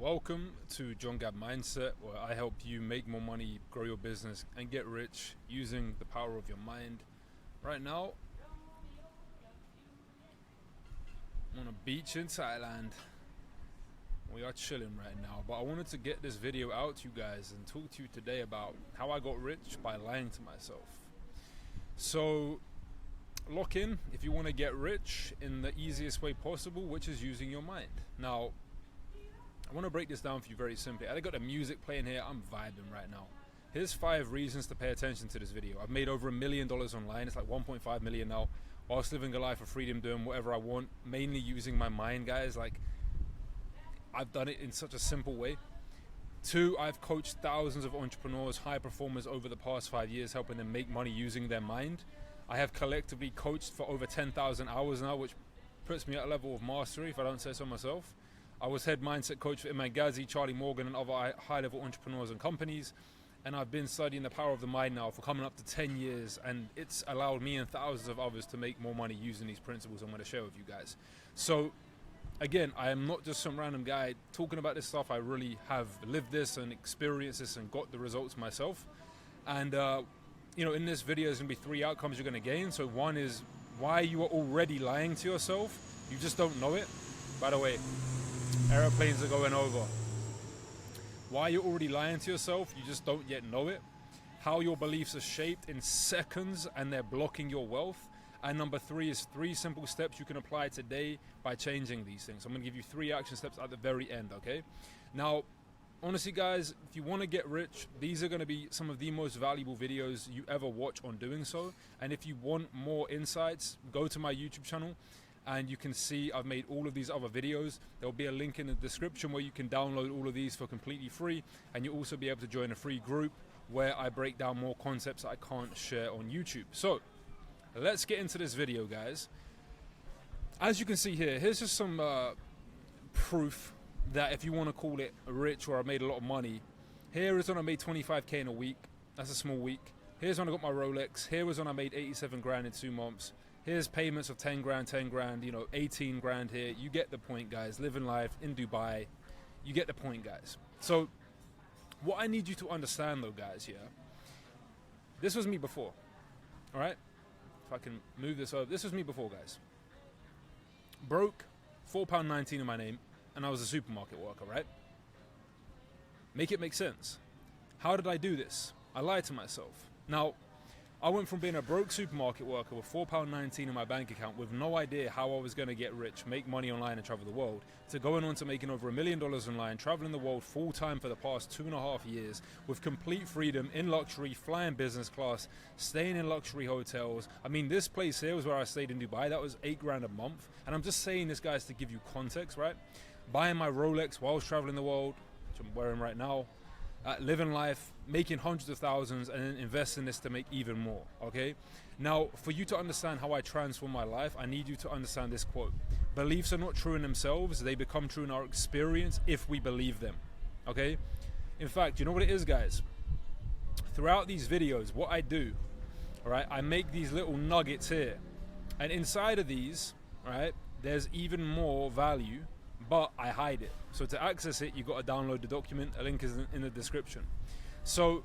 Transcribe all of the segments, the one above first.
Welcome to John Gab Mindset, where I help you make more money, grow your business, and get rich using the power of your mind. Right now, I'm on a beach in Thailand. We are chilling right now, but I wanted to get this video out to you guys and talk to you today about how I got rich by lying to myself. So, lock in if you want to get rich in the easiest way possible, which is using your mind. Now, I want to break this down for you very simply. I got the music playing here. I'm vibing right now. Here's 5 reasons to pay attention to this video. I've made over $1 million online. It's like 1.5 million now, whilst living a life of freedom, doing whatever I want, mainly using my mind, guys. Like, I've done it in such a simple way. 2, I've coached thousands of entrepreneurs, high performers over the past 5 years, helping them make money using their mind. I have collectively coached for over 10,000 hours now, which puts me at a level of mastery, if I don't say so myself. I was head mindset coach for Imran Ghazi, Charlie Morgan, and other high-level entrepreneurs and companies. And I've been studying the power of the mind now for coming up to 10 years. And it's allowed me and thousands of others to make more money using these principles I'm going to share with you guys. So, again, I am not just some random guy talking about this stuff. I really have lived this and experienced this and got the results myself. And, in this video, there's going to be 3 outcomes you're going to gain. So one is why you are already lying to yourself. You just don't know it. By the way, airplanes are going over. Why you're already lying to yourself, you just don't yet know it. How your beliefs are shaped in seconds and they're blocking your wealth. And number 3 is 3 simple steps you can apply today by changing these things. I'm going to give you 3 action steps at the very end, okay? Now, honestly, guys, if you want to get rich, these are going to be some of the most valuable videos you ever watch on doing so. And if you want more insights, go to my YouTube channel. And you can see I've made all of these other videos. There'll be a link in the description where you can download all of these for completely free. And you'll also be able to join a free group where I break down more concepts I can't share on YouTube. So let's get into this video, guys. As you can see here, here's just some proof that if you want to call it rich or I made a lot of money. Here is when I made 25K in a week. That's a small week. Here's when I got my Rolex. Here was when I made 87 grand in 2 months. Here's payments of 10 grand, 18 grand here. You get the point, guys. Living life in Dubai. You get the point, guys. So what I need you to understand, though, guys, yeah, this was me before, all right? If I can move this over. This was me before, guys. Broke, £4.19 in my name, and I was a supermarket worker, right? Make it make sense. How did I do this? I lied to myself. Now, I went from being a broke supermarket worker with £4.19 in my bank account with no idea how I was going to get rich, make money online and travel the world, to going on to making over $1 million online, traveling the world full time for the past 2.5 years with complete freedom, in luxury, flying business class, staying in luxury hotels. I mean, this place here was where I stayed in Dubai. That was 8 grand a month. And I'm just saying this, guys, to give you context, right? Buying my Rolex while traveling the world, which I'm wearing right now. Living life, making hundreds of thousands, and then investing this to make even more, okay? Now, for you to understand how I transform my life, I need you to understand this quote. Beliefs are not true in themselves, they become true in our experience if we believe them, okay? In fact, you know what it is, guys? Throughout these videos, what I do, all right, I make these little nuggets here. And inside of these, right, there's even more value, but I hide it. So to access it, you've got to download the document. A link is in the description. So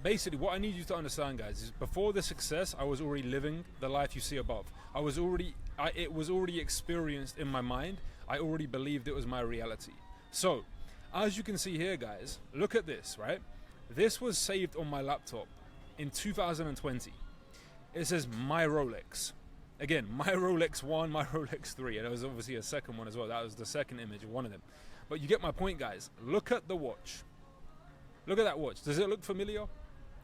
basically what I need you to understand, guys, is before the success, I was already living the life you see above. It was already experienced in my mind. I already believed it was my reality. So as you can see here, guys, look at this, right? This was saved on my laptop in 2020. It says my Rolex. Again, my Rolex 1, my Rolex 3, and there was obviously a second one as well. That was the second image of one of them. But you get my point, guys. Look at the watch. Look at that watch. Does it look familiar?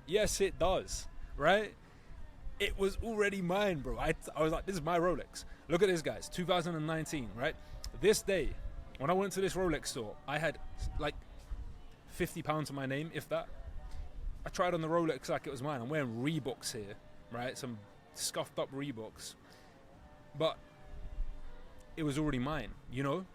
Yes, it does, right? It was already mine, bro. I was like, this is my Rolex. Look at this, guys. 2019, right? This day, when I went to this Rolex store, I had like £50 to my name, if that. I tried on the Rolex like it was mine. I'm wearing Reeboks here, right? Some scuffed up Reeboks, but it was already mine, you know?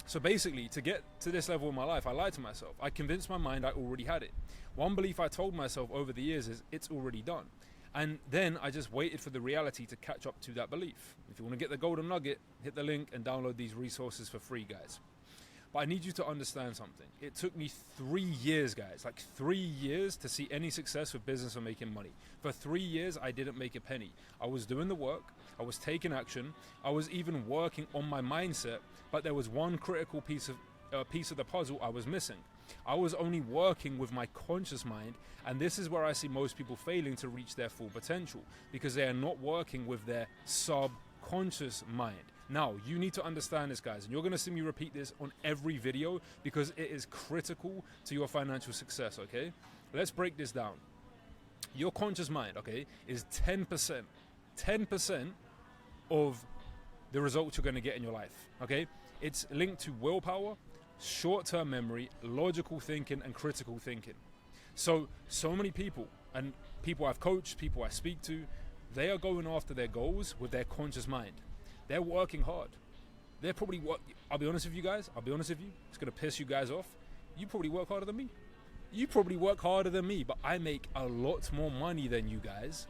So basically, to get to this level in my life, I lied to myself. I convinced my mind I already had it. One belief I told myself over the years is it's already done. And then I just waited for the reality to catch up to that belief. If you want to get the golden nugget, hit the link and download these resources for free, guys. But I need you to understand something. It took me 3 years, guys, like 3 years to see any success with business or making money. For 3 years, I didn't make a penny. I was doing the work, I was taking action, I was even working on my mindset, but there was one critical piece of the puzzle I was missing. I was only working with my conscious mind, and this is where I see most people failing to reach their full potential, because they are not working with their subconscious mind. Now, you need to understand this, guys, and you're going to see me repeat this on every video because it is critical to your financial success, okay? Let's break this down. Your conscious mind, okay, is 10% of the results you're going to get in your life, okay? It's linked to willpower, short-term memory, logical thinking, and critical thinking. So many people, and people I've coached, people I speak to, they are going after their goals with their conscious mind. They're working hard. They're probably I'll be honest with you guys. I'll be honest with you. It's going to piss you guys off. You probably work harder than me. You probably work harder than me, but I make a lot more money than you guys,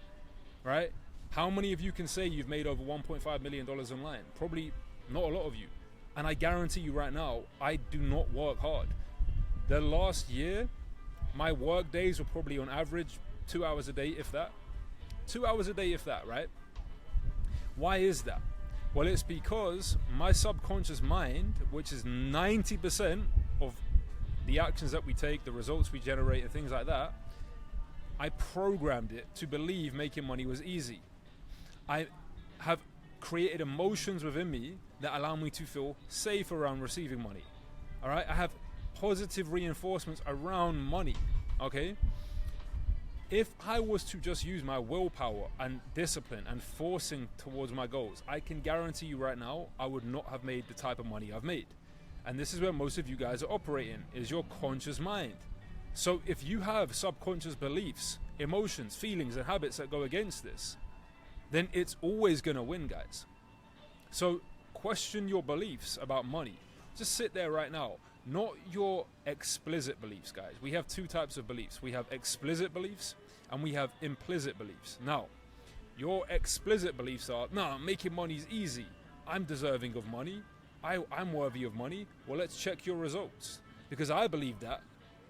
right? How many of you can say you've made over $1.5 million online? Probably not a lot of you. And I guarantee you right now, I do not work hard. The last year, my work days were probably on average 2 hours a day, if that. 2 hours a day, if that, right? Why is that? Well, it's because my subconscious mind, which is 90% of the actions that we take, the results we generate, and things like that, I programmed it to believe making money was easy. I have created emotions within me that allow me to feel safe around receiving money. All right? I have positive reinforcements around money. Okay? If I was to just use my willpower and discipline and forcing towards my goals, I can guarantee you right now, I would not have made the type of money I've made. And this is where most of you guys are operating, is your conscious mind. So if you have subconscious beliefs, emotions, feelings, and habits that go against this, then it's always going to win, guys. So question your beliefs about money. Just sit there right now. Not your explicit beliefs, guys. We have two types of beliefs. We have explicit beliefs and we have implicit beliefs. Now, your explicit beliefs are, no, making money is easy. I'm deserving of money. I'm worthy of money. Well, let's check your results. Because I believed that,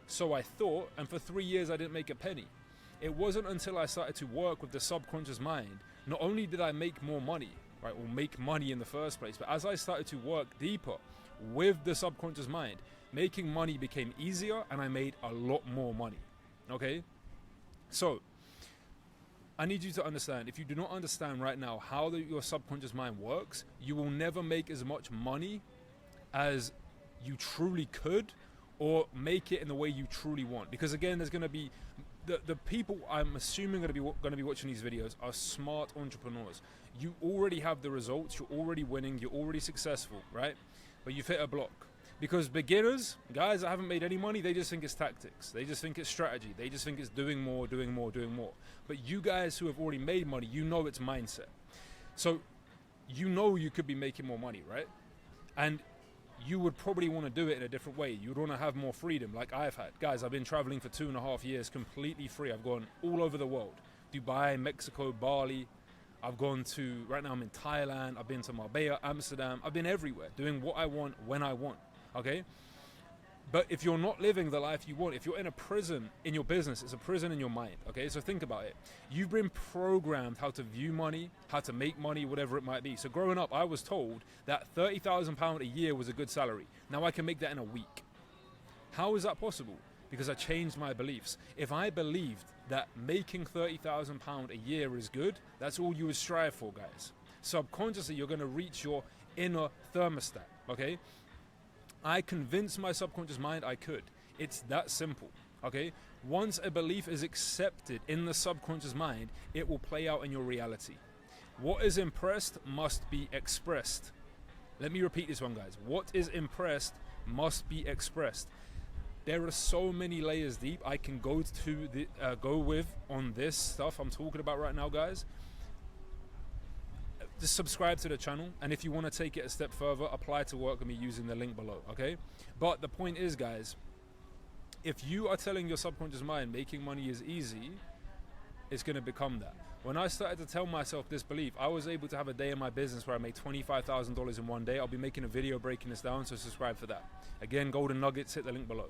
so I thought, and for 3 years I didn't make a penny. It wasn't until I started to work with the subconscious mind, not only did I make more money, right, or make money in the first place, but as I started to work deeper with the subconscious mind, making money became easier and I made a lot more money. Okay? So, I need you to understand, if you do not understand right now how your subconscious mind works, you will never make as much money as you truly could or make it in the way you truly want. Because again, there's going to be the people I'm assuming going to be watching these videos are smart entrepreneurs. You already have the results, you're already winning, you're already successful, right? But you've hit a block. Because beginners, guys that haven't made any money, they just think it's tactics. They just think it's strategy. They just think it's doing more. But you guys who have already made money, you know it's mindset. So you know you could be making more money, right? And you would probably want to do it in a different way. You would want to have more freedom like I've had. Guys, I've been traveling for 2.5 years completely free. I've gone all over the world. Dubai, Mexico, Bali. I've gone to, right now I'm in Thailand. I've been to Marbella, Amsterdam. I've been everywhere doing what I want when I want. Okay? But if you're not living the life you want, if you're in a prison in your business, it's a prison in your mind. Okay? So think about it. You've been programmed how to view money, how to make money, whatever it might be. So growing up, I was told that £30,000 a year was a good salary. Now I can make that in a week. How is that possible? Because I changed my beliefs. If I believed that making £30,000 a year is good, that's all you would strive for, guys. Subconsciously, you're going to reach your inner thermostat. Okay? I convinced my subconscious mind I could. It's that simple, okay? Once a belief is accepted in the subconscious mind, it will play out in your reality. What is impressed must be expressed. Let me repeat this one, guys. What is impressed must be expressed. There are so many layers deep I can go with on this stuff I'm talking about right now, guys. Just subscribe to the channel, and if you want to take it a step further, apply to work with me using the link below, okay? But the point is, guys, if you are telling your subconscious mind making money is easy, it's going to become that. When I started to tell myself this belief, I was able to have a day in my business where I made $25,000 in one day. I'll be making a video breaking this down, so subscribe for that. Again, golden nuggets, hit the link below.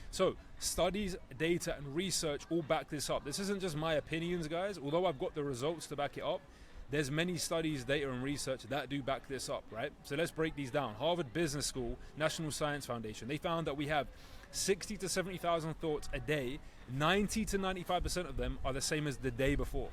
So studies, data, and research all back this up. This isn't just my opinions, guys. Although I've got the results to back it up, there's many studies, data, and research that do back this up, right? So let's break these down. Harvard Business School, National Science Foundation, they found that we have 60 to 70,000 thoughts a day. 90 to 95% of them are the same as the day before.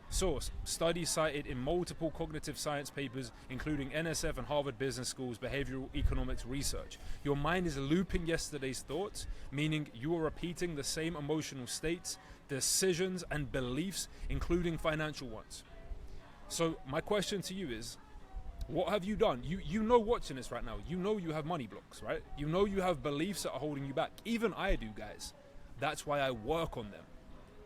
Source, studies cited in multiple cognitive science papers, including NSF and Harvard Business School's behavioral economics research. Your mind is looping yesterday's thoughts, meaning you are repeating the same emotional states, decisions, and beliefs, including financial ones. So my question to you is, what have you done? You know, watching this right now, you know you have money blocks, right? You know you have beliefs that are holding you back. Even I do, guys. That's why I work on them.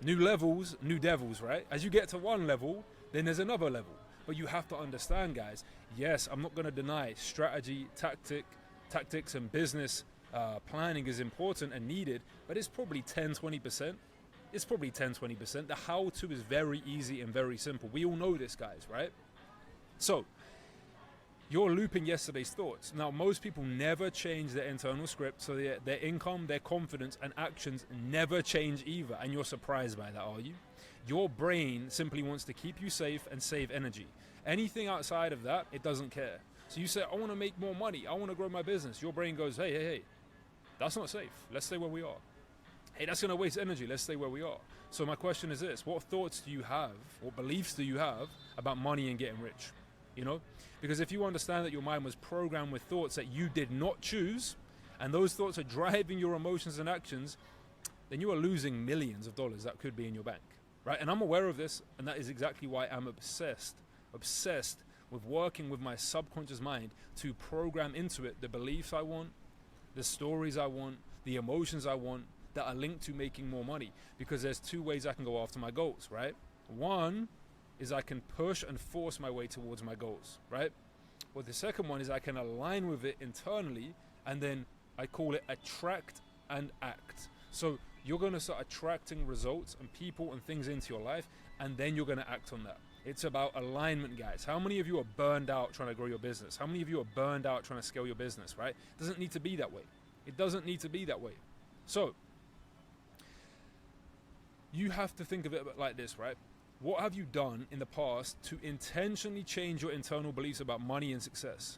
New levels, new devils, right? As you get to one level, then there's another level. But you have to understand, guys, yes, I'm not going to deny strategy, tactics, and business planning is important and needed, but it's probably 10-20%. It's probably 10-20%. The how-to is very easy and very simple. We all know this, guys, right? So, you're looping yesterday's thoughts. Now, most people never change their internal script, so their income, their confidence, and actions never change either. And you're surprised by that, are you? Your brain simply wants to keep you safe and save energy. Anything outside of that, it doesn't care. So you say, I want to make more money. I want to grow my business. Your brain goes, hey, that's not safe. Let's stay where we are. Hey, that's going to waste energy. Let's stay where we are. So my question is this: what thoughts do you have, what beliefs do you have about money and getting rich? You know, because if you understand that your mind was programmed with thoughts that you did not choose, and those thoughts are driving your emotions and actions, then you are losing millions of dollars that could be in your bank, right? And I'm aware of this, and that is exactly why I'm obsessed with working with my subconscious mind to program into it the beliefs I want, the stories I want, the emotions I want that are linked to making more money. Because there's two ways I can go after my goals, right? One is I can push and force my way towards my goals, right? Well, the second one is I can align with it internally, and then I call it attract and act. So you're going to start attracting results and people and things into your life, and then you're going to act on that. It's about alignment, guys. How many of you are burned out trying to grow your business? How many of you are burned out trying to scale your business, right? It doesn't need to be that way. It doesn't need to be that way. So you have to think of it like this, right? What have you done in the past to intentionally change your internal beliefs about money and success?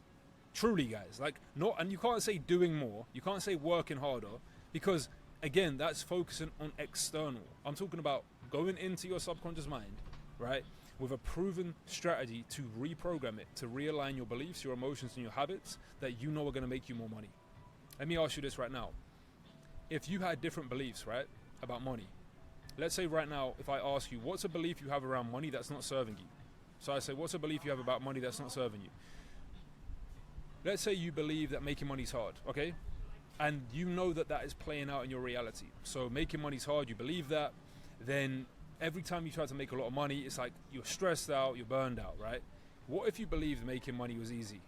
Truly, guys, and you can't say doing more, you can't say working harder, because again, that's focusing on external. I'm talking about going into your subconscious mind, right, with a proven strategy to reprogram it, to realign your beliefs, your emotions, and your habits that you know are going to make you more money. Let me ask you this right now. If you had different beliefs, right, about money, let's say right now, if I ask you, what's a belief you have around money that's not serving you? So I say, what's a belief you have about money that's not serving you? Let's say you believe that making money is hard, okay? And you know that that is playing out in your reality. So making money is hard, you believe that, then every time you try to make a lot of money, it's like you're stressed out, you're burned out, right? What if you believed making money was easy?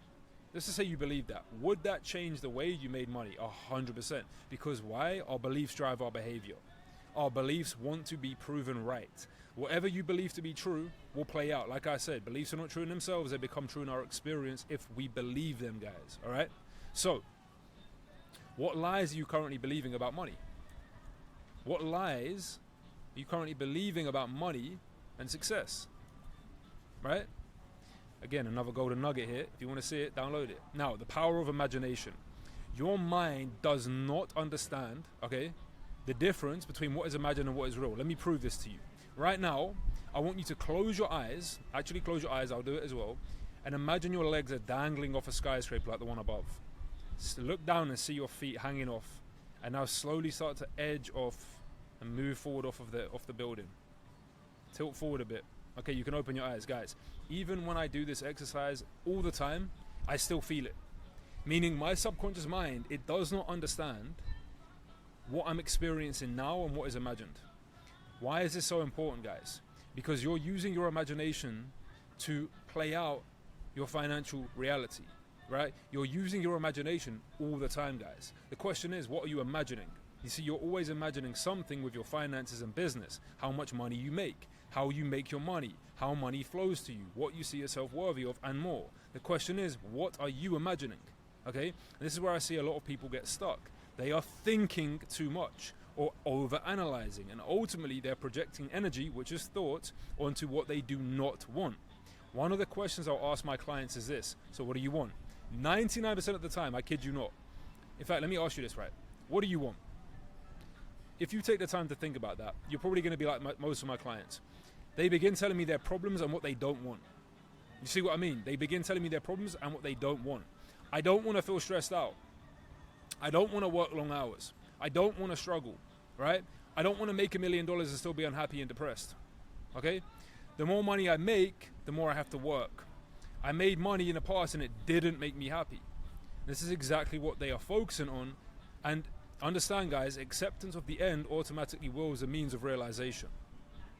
Let's just say you believe that. Would that change the way you made money? 100%. Because why? Our beliefs drive our behavior. Our beliefs want to be proven right. Whatever you believe to be true will play out. Like I said, beliefs are not true in themselves. They become true in our experience if we believe them, guys. All right? So, what lies are you currently believing about money? What lies are you currently believing about money and success? Right? Again, another golden nugget here. If you want to see it, download it. Now, the power of imagination. Your mind does not understand, okay, the difference between what is imagined and what is real. Let me prove this to you. Right now, I want you to close your eyes. Actually, close your eyes. I'll do it as well. And imagine your legs are dangling off a skyscraper like the one above. Look down and see your feet hanging off. And now slowly start to edge off and move forward off the building. Tilt forward a bit. Okay, you can open your eyes, guys. Even when I do this exercise all the time, I still feel it. Meaning my subconscious mind, it does not understand what I'm experiencing now and what is imagined. Why is this so important, guys? Because you're using your imagination to play out your financial reality, right? You're using your imagination all the time, guys. The question is, what are you imagining? You see, you're always imagining something with your finances and business. How much money you make, how you make your money, how money flows to you, what you see yourself worthy of, and more. The question is, what are you imagining? Okay? And this is where I see a lot of people get stuck. They are thinking too much or over-analyzing, and ultimately they're projecting energy, which is thought, onto what they do not want. One of the questions I'll ask my clients is this: so what do you want? 99% of the time, I kid you not. In fact, let me ask you this, right? What do you want? If you take the time to think about that, you're probably going to be like most of my clients. They begin telling me their problems and what they don't want. You see what I mean? They begin telling me their problems and what they don't want. I don't want to feel stressed out. I don't want to work long hours. I don't want to struggle, right? I don't want to make $1 million and still be unhappy and depressed, okay? The more money I make, the more I have to work. I made money in the past and it didn't make me happy. This is exactly what they are focusing on. And understand, guys, acceptance of the end automatically wills a means of realization.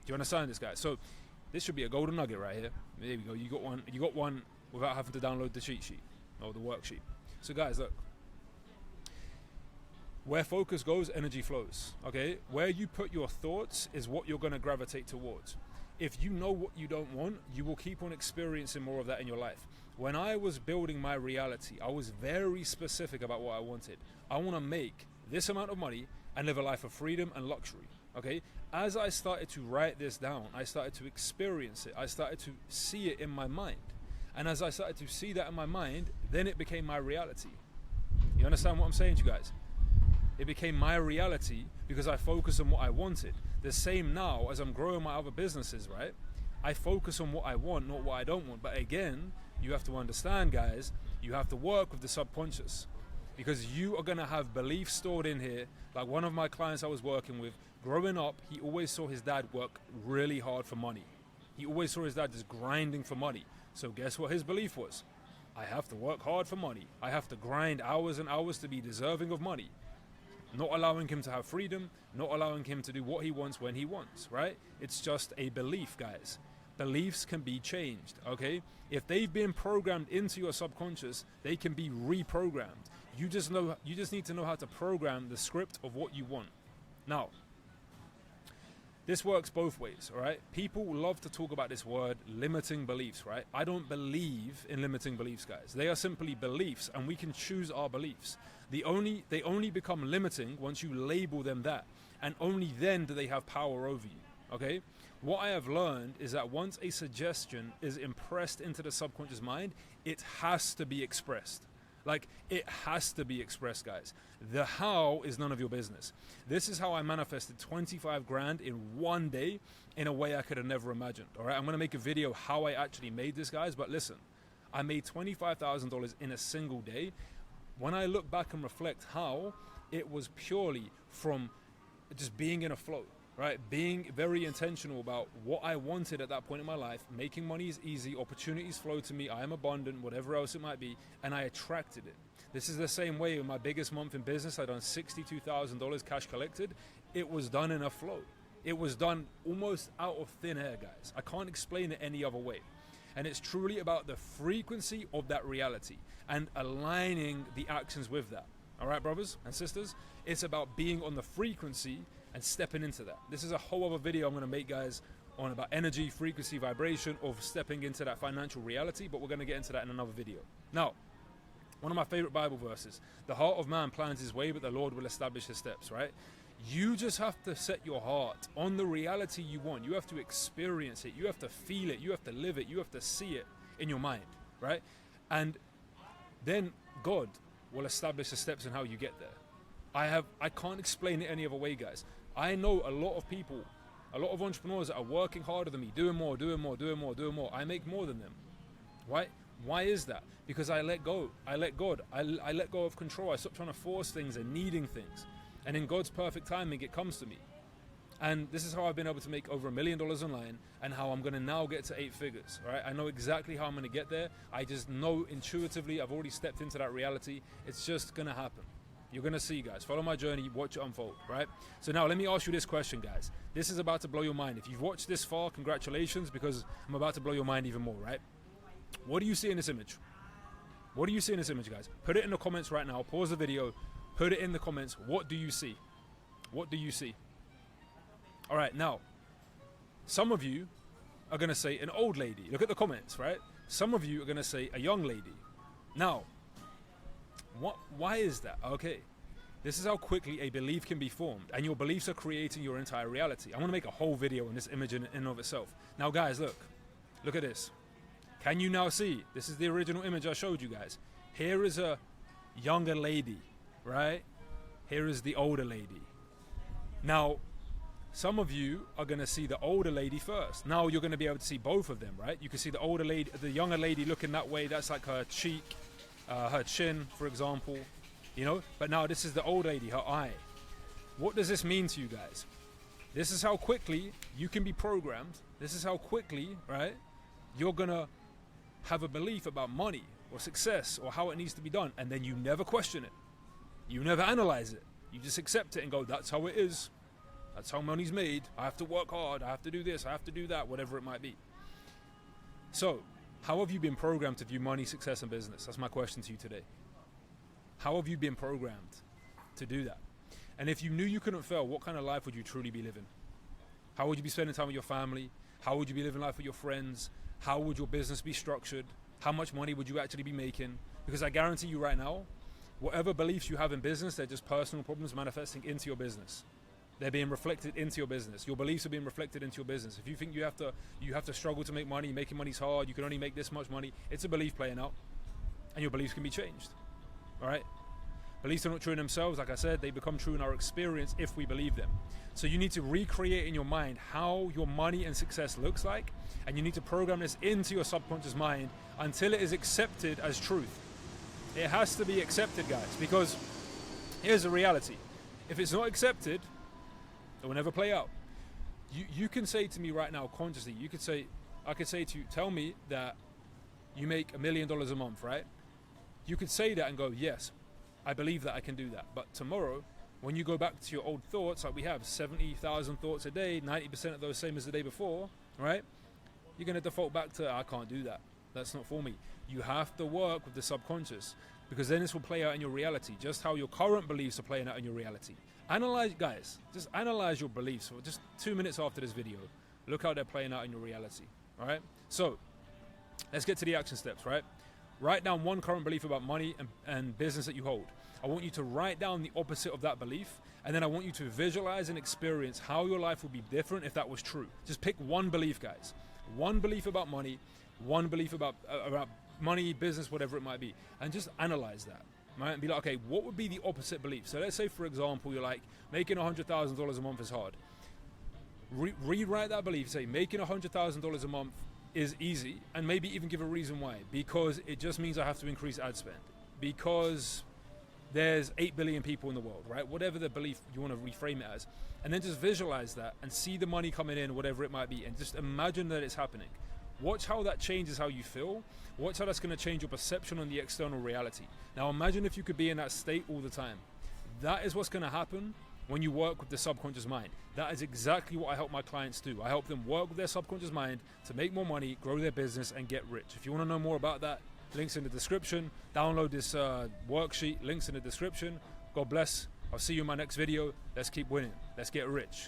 Do you understand this, guys? So this should be a golden nugget right here. There we go. You got one without having to download the cheat sheet or the worksheet. So guys, look. Where focus goes, energy flows, okay? Where you put your thoughts is what you're going to gravitate towards. If you know what you don't want, you will keep on experiencing more of that in your life. When I was building my reality, I was very specific about what I wanted. I want to make this amount of money and live a life of freedom and luxury, okay? As I started to write this down, I started to experience it. I started to see it in my mind. And as I started to see that in my mind, then it became my reality. You understand what I'm saying to you guys? It became my reality because I focused on what I wanted. The same now as I'm growing my other businesses, right? I focus on what I want, not what I don't want. But again, you have to understand, guys, you have to work with the subconscious because you are going to have beliefs stored in here. Like one of my clients I was working with, growing up, he always saw his dad work really hard for money. He always saw his dad just grinding for money. So guess what his belief was? I have to work hard for money. I have to grind hours and hours to be deserving of money. Not allowing him to have freedom, not allowing him to do what he wants when he wants, right? It's just a belief, guys. Beliefs can be changed, okay? If they've been programmed into your subconscious, they can be reprogrammed. You just need to know how to program the script of what you want. Now, this works both ways, all right? People love to talk about this word, limiting beliefs, right? I don't believe in limiting beliefs, guys. They are simply beliefs, and we can choose our beliefs. They only become limiting once you label them that, and only then do they have power over you, okay? What I have learned is that once a suggestion is impressed into the subconscious mind, it has to be expressed. Like, it has to be expressed, guys. The how is none of your business. This is how I manifested 25 grand in one day in a way I could have never imagined, all right? I'm going to make a video how I actually made this, guys, but listen, I made $25,000 in a single day. When I look back and reflect how, it was purely from just being in a flow, right? Being very intentional about what I wanted at that point in my life. Making money is easy, opportunities flow to me, I am abundant, whatever else it might be, and I attracted it. This is the same way in my biggest month in business. I done $62,000 cash collected. It was done in a flow. It was done almost out of thin air, guys. I can't explain it any other way. And it's truly about the frequency of that reality and aligning the actions with that. All right, brothers and sisters? It's about being on the frequency and stepping into that. This is a whole other video I'm going to make, guys, on about energy, frequency, vibration of stepping into that financial reality, but we're going to get into that in another video. Now, one of my favorite Bible verses, the heart of man plans his way, but the Lord will establish his steps, right? You just have to set your heart on the reality you want. You have to experience it. You have to feel it. You have to live it. You have to see it in your mind, right? And then God will establish the steps in how you get there. I can't explain it any other way, guys. I know a lot of people, a lot of entrepreneurs that are working harder than me, doing more. I make more than them. Why is that? Because I let go. I let God. I let go of control. I stop trying to force things and needing things. And in God's perfect timing, it comes to me. And this is how I've been able to make over $1 million online, and how I'm going to now get to 8 figures, right? I know exactly how I'm going to get there. I just know intuitively, I've already stepped into that reality. It's just going to happen. You're going to see, guys. Follow my journey, watch it unfold, right? So now let me ask you this question, guys. This is about to blow your mind. If you've watched this far, congratulations, because I'm about to blow your mind even more, right? What do you see in this image? What do you see in this image, guys? Put it in the comments right now. Pause the video. Put it in the comments. What do you see? What do you see? All right, now, Some of you are going to say an old lady. Look at the comments, right? Some of you are going to say a young lady. Now, why is that? Okay, this is how quickly a belief can be formed, and your beliefs are creating your entire reality. I want to make a whole video on this image in and of itself. Now guys, look at this. Can you now see? This is the original image I showed you guys. Here is a younger lady, right? Here is the older lady. Now, some of you are going to see the older lady first. Now you're going to be able to see both of them, right? You can see the older lady, the younger lady looking that way. That's like her cheek, her chin, for example, you know? But now this is the old lady, her eye. What does this mean to you guys? This is how quickly you can be programmed. This is how quickly, right, you're going to have a belief about money or success or how it needs to be done, and then you never question it. You never analyze it. You just accept it and go, that's how it is. That's how money's made. I have to work hard. I have to do this. I have to do that, whatever it might be. So, how have you been programmed to view money, success, and business? That's my question to you today. How have you been programmed to do that? And if you knew you couldn't fail, what kind of life would you truly be living? How would you be spending time with your family? How would you be living life with your friends? How would your business be structured? How much money would you actually be making? Because I guarantee you right now, whatever beliefs you have in business, they're just personal problems manifesting into your business. They're being reflected into your business. Your beliefs are being reflected into your business. If you think you have to struggle to make money, making money's hard, you can only make this much money, it's a belief playing out. And your beliefs can be changed. All right? Beliefs are not true in themselves. Like I said, they become true in our experience if we believe them. So you need to recreate in your mind how your money and success looks like, and you need to program this into your subconscious mind until it is accepted as truth. It has to be accepted, guys, because here's the reality. If it's not accepted, it will never play out. You can say to me right now consciously, I could say to you, tell me that you make $1 million a month, right? You could say that and go, yes, I believe that I can do that. But tomorrow, when you go back to your old thoughts, like we have 70,000 thoughts a day, 90% of those same as the day before, right? You're going to default back to, I can't do that. That's not for me. You have to work with the subconscious, because then this will play out in your reality, just how your current beliefs are playing out in your reality. Analyze, guys, just analyze your beliefs for just 2 minutes after this video. Look how they're playing out in your reality, all right? So let's get to the action steps, right? Write down one current belief about money and business that you hold. I want you to write down the opposite of that belief, and then I want you to visualize and experience how your life would be different if that was true. Just pick one belief, guys. One belief about money, one belief about money, business, whatever it might be, and just analyze that. Right? And be like, okay, what would be the opposite belief? So let's say, for example, you're like, making $100,000 a month is hard. Rewrite that belief. Say, making $100,000 a month is easy, and maybe even give a reason why. Because it just means I have to increase ad spend. Because there's 8 billion people in the world, right? Whatever the belief you want to reframe it as. And then just visualize that and see the money coming in, whatever it might be, and just imagine that it's happening. Watch how that changes how you feel. Watch how that's going to change your perception on the external reality. Now imagine if you could be in that state all the time. That is what's going to happen when you work with the subconscious mind. That is exactly what I help my clients do. I help them work with their subconscious mind to make more money, grow their business, and get rich. If you want to know more about that, links in the description. Download this worksheet, links in the description. God bless. I'll see you in my next video. Let's keep winning. Let's get rich.